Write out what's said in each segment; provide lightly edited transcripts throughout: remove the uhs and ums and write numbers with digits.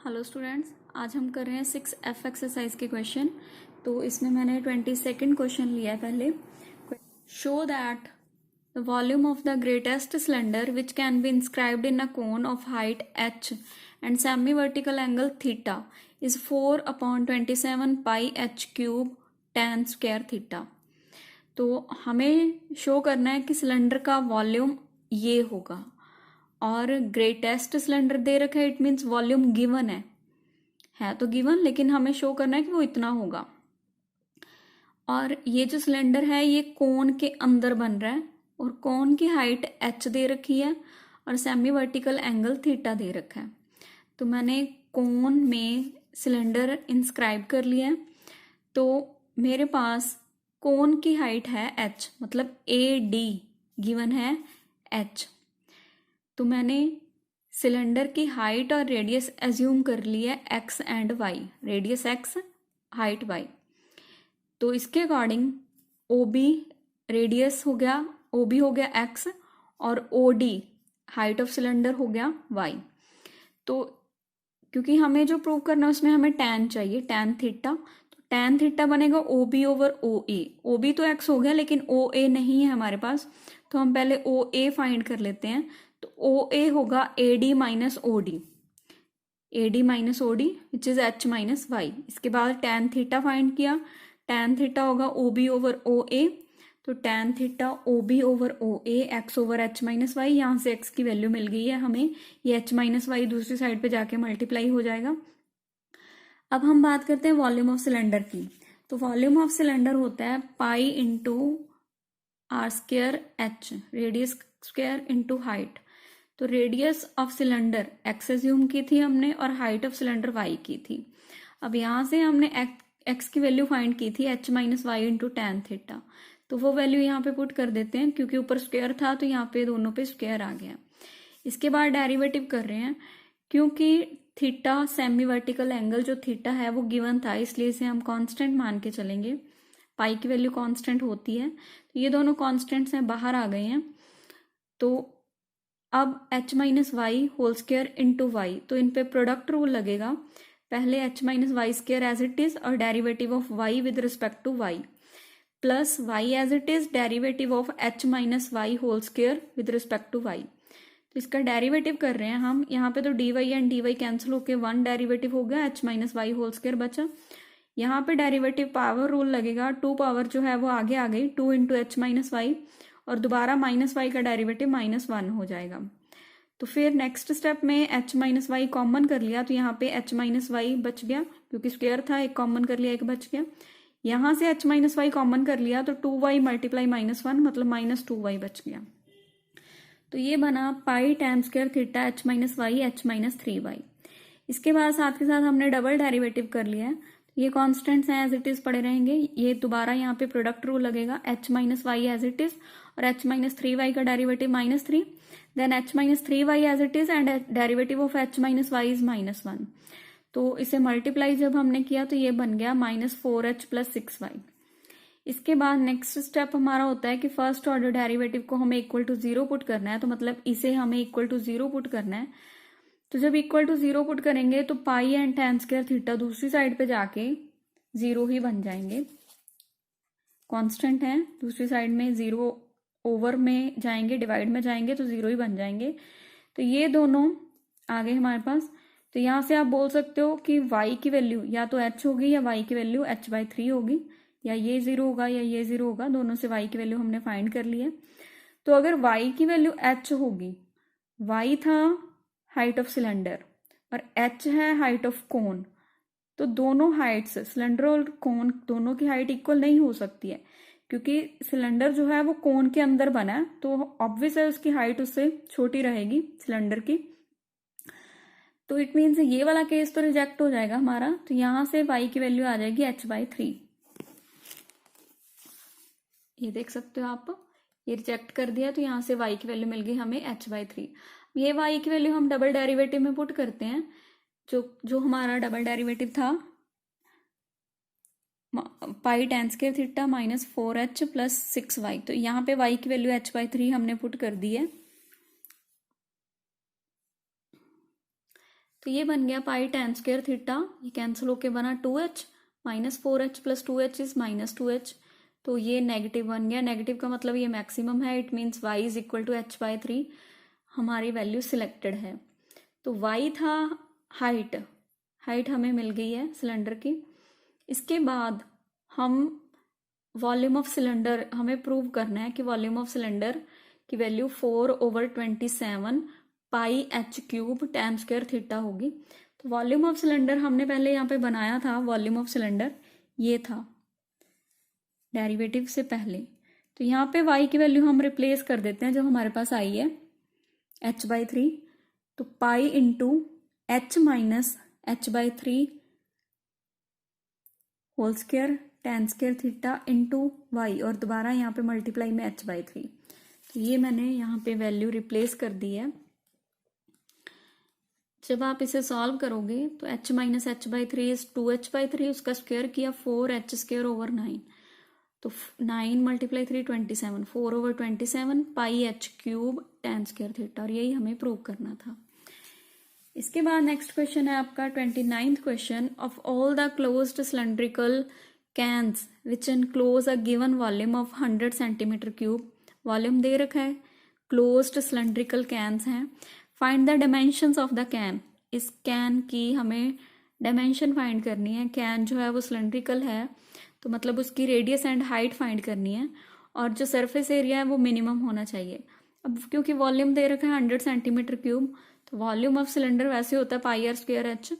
Hello students, आज हम कर रहे हैं 6F एक्सरसाइज के क्वेश्चन। तो इसमें मैंने 22nd क्वेश्चन लिया है। पहले show that the volume of the greatest cylinder which can be inscribed in a cone of height h and semi vertical angle theta is 4/27 pi h cube tan square theta. तो हमें show करना है कि cylinder का volume ये होगा और greatest cylinder दे रखा है, इट मीन्स वॉल्यूम गिवन है तो गिवन, लेकिन हमें शो करना है कि वो इतना होगा। और ये जो सिलेंडर है ये कोन के अंदर बन रहा है और कोन की हाइट h दे रखी है और सेमी वर्टिकल एंगल थीटा दे रखा है। तो मैंने कोन में सिलेंडर इंस्क्राइब कर लिया है। तो मेरे पास कोन की हाइट है h, मतलब AD गिवन है h। तो मैंने सिलेंडर की हाइट और रेडियस एज्यूम कर ली है x and y, radius x height y। तो इसके अकॉर्डिंग OB रेडियस हो गया, OB हो गया x और OD हाइट ऑफ सिलेंडर हो गया y। तो क्योंकि हमें जो प्रूव करना है उसमें हमें tan चाहिए, tan थीटा। तो tan थीटा बनेगा OB ओवर OA। OB तो x हो गया लेकिन OA नहीं है हमारे पास, तो हम पहले OA फाइंड कर लेते हैं। तो OA होगा AD minus OD, AD minus OD which is h minus y। इसके बाद tan थीटा फाइंड किया, tan थीटा होगा OB ओवर OA। तो tan theta OB over OA x over h minus y, यहाँ से x की value मिल गई है हमें, ये h माइनस y दूसरी साइड पे जाके मल्टीप्लाई हो जाएगा। अब हम बात करते हैं वॉल्यूम ऑफ सिलेंडर की। तो वॉल्यूम ऑफ सिलेंडर होता है pi into R square h, radius square into height. तो radius of cylinder x assume की थी हमने और हाइट ऑफ सिलेंडर y की थी। अब यहाँ से हमने x की वैल्यू फाइंड की थी h minus Y into tan theta. तो वो वैल्यू यहाँ पे पुट कर देते हैं, क्योंकि ऊपर स्क्वायर था तो यहाँ पे दोनों पे स्क्वायर आ गया। इसके बाद डेरिवेटिव कर रहे हैं, क्योंकि थीटा सेमी वर्टिकल एंगल जो थीटा है वो गिवन था, इसलिए इसे हम कांस्टेंट मान के चलेंगे। पाई की वैल्यू कांस्टेंट होती है, तो ये दोनों कांस्टेंट्स हैं, बाहर आ गए हैं। तो अब h minus Y whole square into y, तो इन पे प्रोडक्ट रूल लगेगा। पहले h minus y square as it is और derivative of y with respect to y, plus y as it is derivative of h minus Y whole square with respect to y। तो इसका derivative कर रहे हैं हम, यहाँ पे तो dy एंड dy कैंसिल होके वन डेरिवेटिव हो गया, h minus Y whole square बचा। यहाँ पे डेरिवेटिव पावर रूल लगेगा, 2 पावर जो है वो आगे आ गई, 2 इंटू एच माइनस वाई, और दोबारा माइनस वाई का डेरिवेटिव -1 हो जाएगा। तो फिर नेक्स्ट स्टेप में h माइनस वाई कॉमन कर लिया, तो यहाँ पे h माइनस वाई बच गया, क्योंकि स्क्वायर था, एक कॉमन कर लिया, एक बच गया। यहाँ से h माइनस वाई कॉमन कर लिया तो 2y मल्टीप्लाई -1 मतलब -2y बच गया। तो ये बना pi tan square theta h minus y h minus 3y। इसके बाद साथ के साथ हमने डबल डेरिवेटिव कर लिया है, ये कांस्टेंट्स हैं एज इट इज पड़े रहेंगे। ये दोबारा यहाँ पे प्रोडक्ट रूल लगेगा, h minus y as it is और h माइनस 3y का derivative -3, then h minus 3y as it is and derivative of h minus y is -1। तो इसे मल्टीप्लाई जब हमने किया तो ये बन गया -4h प्लस 6y। इसके बाद नेक्स्ट स्टेप हमारा होता है कि फर्स्ट ऑर्डर डेरिवेटिव को हमें इक्वल टू 0 पुट करना है, तो मतलब इसे हमें इक्वल टू 0 पुट करना है। तो जब इक्वल टू 0 पुट करेंगे तो पाई एंड टैन स्क्वायर थीटा दूसरी साइड पे जाके 0 ही बन जाएंगे, कांस्टेंट है, दूसरी साइड में 0 ओवर में जाएंगे, डिवाइड में जाएंगे तो 0 ही बन जाएंगे। तो ये दोनों आ गए हमारे पास। तो यहाँ से आप बोल सकते हो कि y की वैल्यू या तो h होगी या y की वैल्यू h/3 होगी, या ये 0 होगा या ये 0 होगा, दोनों से y की वैल्यू हमने फाइंड कर ली है। तो अगर y की वैल्यू h होगी, y था हाइट ऑफ सिलेंडर और h है हाइट ऑफ कोन, तो दोनों हाइट्स सिलेंडर और कोन दोनों की हाइट इक्वल नहीं हो सकती है, क्योंकि सिलेंडर जो है वो कोन के अंदर बना है, तो ऑब्वियस है उसकी हाइट उससे छोटी रहेगी सिलेंडर की। तो इट मीन्स ये वाला केस तो रिजेक्ट हो जाएगा हमारा, तो यहां से y की वैल्यू आ जाएगी h/3। ये देख सकते हो आप, ये रिजेक्ट कर दिया तो यहाँ से y की वैल्यू मिल गई हमें h/3। ये y की वैल्यू हम डबल डेरिवेटिव में पुट करते हैं, जो हमारा डबल डेरिवेटिव था pi tan square theta -4h plus 6y। तो यहाँ पे y की वैल्यू h/3 हमने पुट कर दी है। तो ये बन गया पाई tan स्क्वायर थीटा, ये कैंसिल होके बना 2h minus 4h plus 2h is minus 2h, तो ये नेगेटिव बन गया। नेगेटिव का मतलब ये मैक्सिमम है, it means y is equal to h/3, हमारी वैल्यू सिलेक्टेड है। तो y था हाइट हमें मिल गई है सिलेंडर की। इसके बाद हम वॉल्यूम ऑफ सिलेंडर हमें प्रूव करना है कि वॉल्यूम ऑफ सिलेंडर की वैल्यू 4/27 पाई h³ tan स्क्वायर थीटा होगी। तो वॉल्यूम ऑफ सिलेंडर हमने पहले यहाँ पे बनाया था, वॉल्यूम ऑफ सिलेंडर ये था डेरिवेटिव से पहले। तो यहाँ पे y की वैल्यू हम रिप्लेस कर देते हैं जो हमारे पास आई है h/3, तो pi into h minus h/3 whole square tan square theta into y, और दोबारा यहाँ पे मल्टीप्लाई में h/3। तो ये मैंने यहाँ पे वैल्यू रिप्लेस कर दी है। जब आप इसे सॉल्व करोगे तो h minus h/3 is 2h/3, उसका स्क्वायर किया 4h² 9, तो 9 मल्टीप्लाई 3 27, 4/27 पाई h³ tan स्क्वायर थीटा, और यही हमें प्रूव करना था। इसके बाद नेक्स्ट क्वेश्चन है आपका 29th question. Of all the closed cylindrical cans which enclose a given volume of 100 centimetre cube, volume दे रखा है, क्लोज्ड सिलेंड्रिकल कैन्स हैं, find the dimensions of the can. इस कैन की हमें डायमेंशन फाइंड करनी है। कैन जो है वो सिलेंड्रिकल है, तो मतलब उसकी रेडियस एंड हाइट फाइंड करनी है, और जो सरफेस एरिया है वो मिनिमम होना चाहिए। अब क्योंकि वॉल्यूम दे रखा है 100 सेंटीमीटर क्यूब, तो वॉल्यूम ऑफ सिलेंडर वैसे होता है πr²h,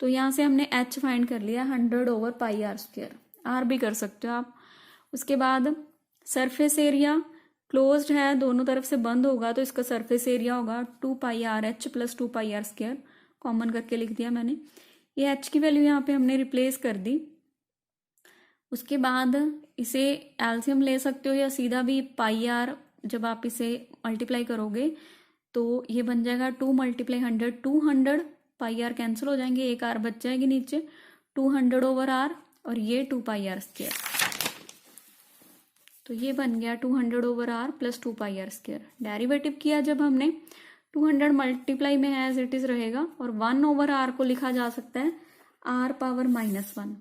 तो यहाँ से हमने h फाइंड कर लिया 100/πr², r भी कर सकते हो आप। उसके बाद सरफेस एरिया क्लोज्ड है, दोनों तरफ से बंद होगा, तो इसका सरफेस एरिया होगा 2πrh प्लस 2πr², कॉमन करके लिख दिया मैंने। ये h की वैल्यू यहाँ पे हमने रिप्लेस कर दी। उसके बाद इसे एलसीएम ले सकते हो या सीधा भी πr, जब आप इसे मल्टीप्लाई करोगे तो ये बन जाएगा 2 मल्टीप्लाई 100, 200 πr कैंसिल हो जाएंगे, एक r बच जाएगी नीचे, 200/r, और ये 2πr², तो ये बन गया 200/r प्लस 2πr²। डेरिवेटिव किया जब हमने, 200 मल्टीप्लाई में एज इट इज रहेगा, और 1/r को लिखा जा सकता है r पावर -1,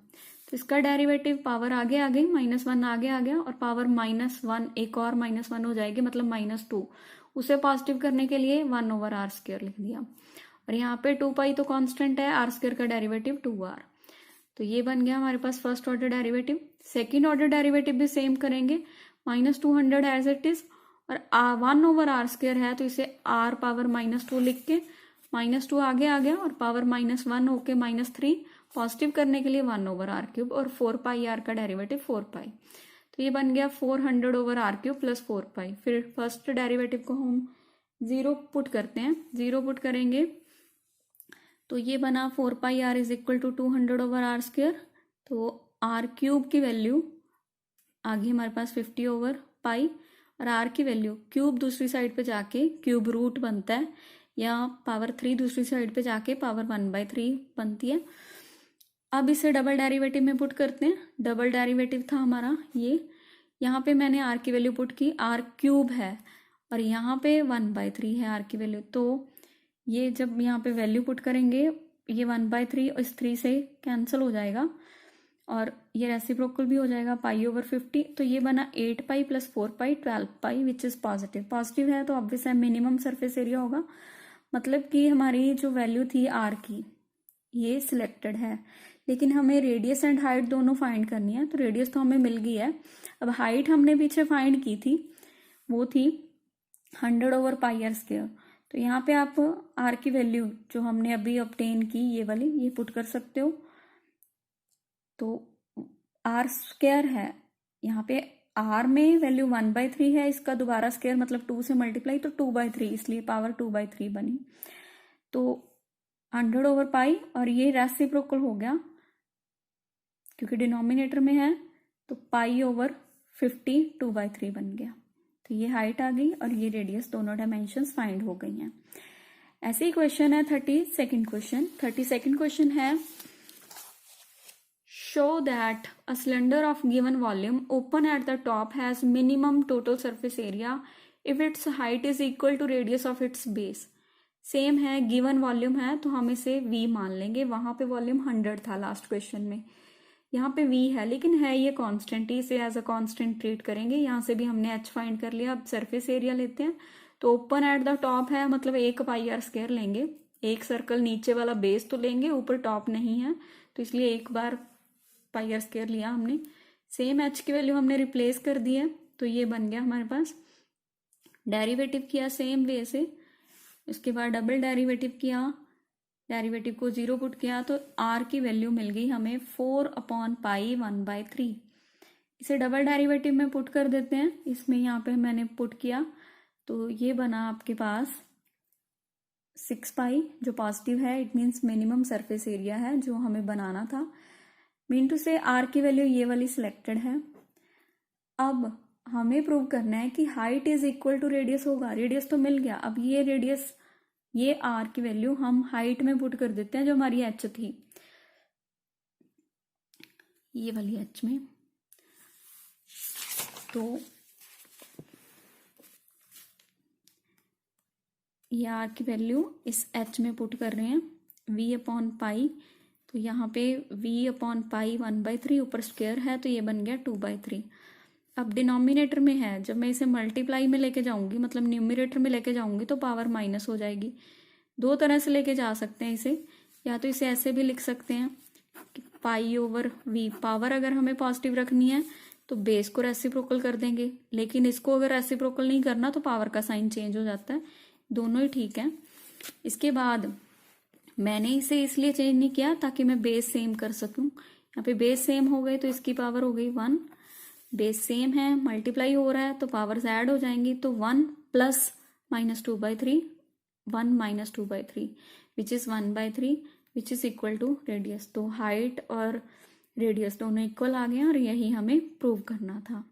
तो इसका डेरिवेटिव पावर आगे आ गई, -1 आगे आ गया, और पावर -1 एक और -1 हो जाएगी, मतलब -2, उसे पॉजिटिव करने के लिए 1/r² लिख दिया, और यहाँ पे 2π तो कांस्टेंट है, r² का डेरिवेटिव 2r। तो ये बन गया हमारे पास first order derivative. Second order derivative भी सेम करेंगे, -200 एज इट इज, और 1/r² है, तो इसे r पावर -2 लिख के -2 आगे आ गया, और पावर -1 होके -3, पॉजिटिव करने के लिए 1/r³ और 4πr का डेरिवेटिव 4π, तो ये बन गया 400/r³ प्लस 4π। फिर फर्स्ट डेरिवेटिव को हम 0 पुट करते हैं, 0 पुट करेंगे तो ये बना 4πr is equal to 200/r², तो r³ की वैल्यू आ गई हमारे पास 50/π, और r की वैल्यू क्यूब दूसरी साइड पे जाके क्यूब रूट बनता है, या पावर 3 दूसरी साइड पे जाके पावर 1/3 बनती है। अब इसे डबल डेरिवेटिव में पुट करते हैं। डबल डेरिवेटिव था हमारा ये, यहाँ पे मैंने r की वैल्यू पुट की, r³ है, और यहाँ पे 1/3 है r की वैल्यू, तो ये जब यहाँ पे वैल्यू पुट करेंगे ये 1/3 इस 3 से कैंसिल हो जाएगा, और ये रेसिप्रोकल भी हो जाएगा π/50, तो ये बना 8π plus 4π 12π which is positive. Positive है तो ऑब्वियस है मिनिमम सरफेस एरिया होगा, मतलब कि हमारी जो वैल्यू थी r की ये सिलेक्टेड है, लेकिन हमें रेडियस एंड हाइट दोनों फाइंड करनी है। तो रेडियस तो हमें मिल गई है, अब हाइट हमने पीछे फाइंड की थी, वो थी 100/πr², तो यहाँ पे आप r की वैल्यू जो हमने अभी ऑब्टेन की ये वाली, ये पुट कर सकते हो। तो r² है, यहाँ पे r में वैल्यू 1/3 है, इसका दोबारा स्क्वायर मतलब 2 से मल्टीप्लाई, तो 2/3, इसलिए पावर 2/3 बनी, तो 100/π, और ये रेसिप्रोकल हो गया क्योंकि डिनोमिनेटर में है, तो π/50 2/3 बन गया। तो ये हाइट आ गई और ये रेडियस, दोनों डायमेंशंस फाइंड हो गई हैं। ऐसे ही क्वेश्चन है 32nd क्वेश्चन। 32nd क्वेश्चन है, show that a cylinder of given volume open at the top has minimum total surface area if its height is equal to radius of its base. Same है, given volume है तो हम इसे v मान लेंगे। वहां पे वॉल्यूम 100 था लास्ट क्वेश्चन में, यहाँ पे v है लेकिन है ये कांस्टेंट, इसे एज अ कांस्टेंट ट्रीट करेंगे। यहाँ से भी हमने h फाइंड कर लिया। अब सरफेस एरिया लेते हैं, तो ओपन एट द टॉप है, मतलब 1 पाई आर स्क्वायर लेंगे। एक सर्कल नीचे वाला बेस तो लेंगे, ऊपर टॉप नहीं है, तो इसलिए 1 बार पाई आर स्क्वायर लिया हमने। सेम h की वैल्यू हमने रिप्लेस कर दी है, तो ये बन गया हमारे पास। डेरिवेटिव किया सेम वे से, उसके बाद डबल डेरिवेटिव किया, डेरिवेटिव को 0 पुट किया, तो r की वैल्यू मिल गई हमें 4/1/3। इसे डबल डेरिवेटिव में पुट कर देते हैं। इसमें यहाँ पे मैंने पुट किया, तो ये बना आपके पास 6 पाई, जो पॉजिटिव है, it means minimum surface area है जो हमें बनाना था। मीन टू से r की वैल्यू ये वाली सिलेक्टेड है। अब हमें प्रूव करना है कि height is equal to radius होगा। रेडियस तो मिल गया, अब ये रेडियस, ये r की वैल्यू हम हाइट में पुट कर देते हैं जो हमारी h थी, ये वाली h में। तो ये r की वैल्यू इस h में पुट कर रहे हैं, v/पाई, तो यहाँ पे v/पाई 1/3, ऊपर स्क्वायर है तो ये बन गया 2/3। अब डिनोमिनेटर में है, जब मैं इसे मल्टीप्लाई में लेके जाऊंगी, मतलब न्यूमरेटर में लेके जाऊंगी, तो पावर माइनस हो जाएगी। दो तरह से लेके जा सकते हैं इसे, या तो इसे ऐसे भी लिख सकते हैं कि पाई/v, पावर अगर हमें पॉजिटिव रखनी है तो बेस को रेसिप्रोकल कर देंगे, लेकिन इसको अगर रेसिप्रोकल नहीं करना तो पावर का साइन चेंज हो जाता है। दोनों ही ठीक है। इसके बाद मैंने इसे इसलिए चेंज नहीं किया ताकि मैं बेस सेम कर सकूं। यहाँ पे बेस सेम हो गए तो इसकी पावर हो गई 1, बेस सेम है, मल्टीप्लाई हो रहा है तो पावर्स ऐड हो जाएंगी, तो 1 + -2/3, 1 - 2/3 which is 1/3, which is equal to radius. तो हाइट और रेडियस दोनों इक्वल आ गए और यही हमें प्रूव करना था।